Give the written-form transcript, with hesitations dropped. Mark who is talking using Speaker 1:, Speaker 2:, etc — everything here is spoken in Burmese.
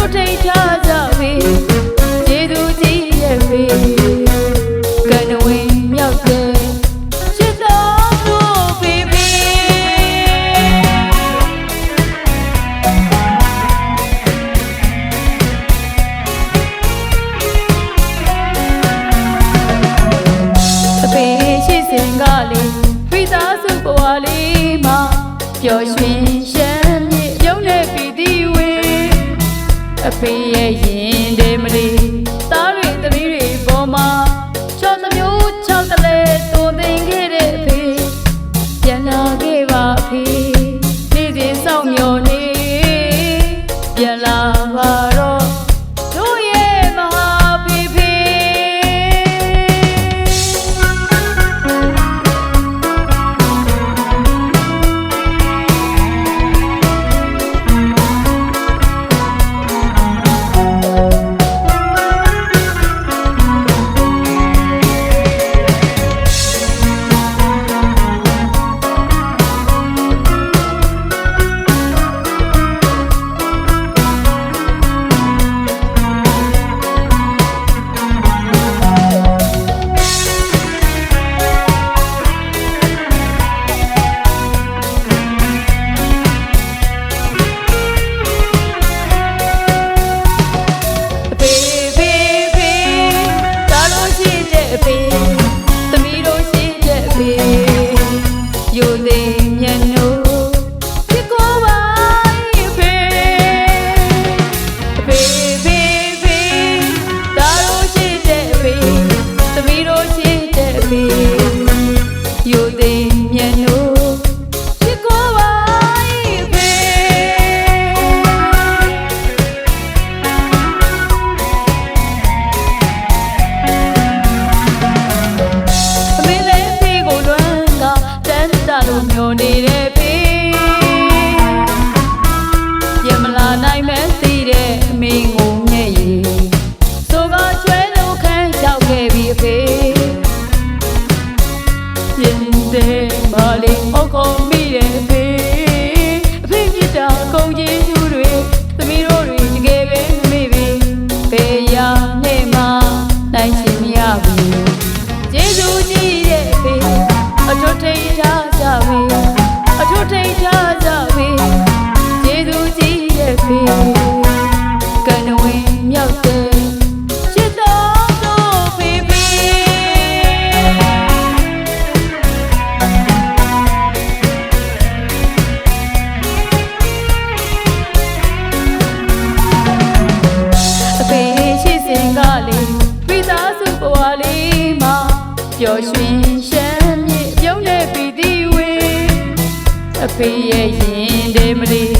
Speaker 1: ထုတ်ထိန်ထားကြပြီကျေးဇူးကြီးရဲ့ဖေကံဝင်မြောက်တဲ့ချစ်တော်တို့ဖေဖေအဖေရှိစဉ်ကလေးဖိသားစုဘဝလေးမှာပျော်ရွှင်ရှမ်းမြေရုံးနဲ့ပြည်သူအဖေရဲ့ရင်တွေမလီသားတွေသမီးတွေပေါ်မှာချောသမျိုးချောက်တလဲတုံသိင်ခဲ့တဲ့အဖေပြန်လာခဲ့ပါအဖေနေ့စဉ်စောင့်မျှော်နေပြန်လာပါတော့တို့ရဲ့မဟာဖေဖေယူသိမြတ်နိုးဖြစ်ကိုပါအဖေအဖေဖေဖေဒါတို့ရှိတဲ့အဖေသမီးတို့ရှိတဲ့အဖေယူသိမြတ်နိုးဖြစ်ကိုပါအဖေအမေလည်းဖေကိုလွမ်းကလို့မျောနေတဲ့ဖေပြန်မလာနိုင်မဲသိတဲ့အမေငုံနဲ့ရေဆိုကကျွဲလို့ခန်းရောက်ခဲ့ပြီအဖေရင်တဲ့မလေးအုတ်ကုန်မိတဲ့ဖေအဖေမြစ်တာကုန်ကြီးသူတွေသမီးတို့တွေတကယ်ပဲမမေ့ပြီဖေရနဲ့မှနိုင်ရှင်မရဘူးကျေးဇူးကြီးတဲ့ဖေအထွတ်ထိပ်ထားကြပြီအထွတ်ထိပ်ထားကြပြီကျေးဇူးကြီးရဲ့ဖေကံဝင်မြောက်တဲ့ချစ်တော်တို့ဖေဖေအဖေရှိစဉ်ကလေးဖိသားစုဘဝလေးမှာပျော်ရွှင်ရှမ်းမြေရုံးနဲ့ပြည်သူအဖေရဲ့ရင်တွေမလီ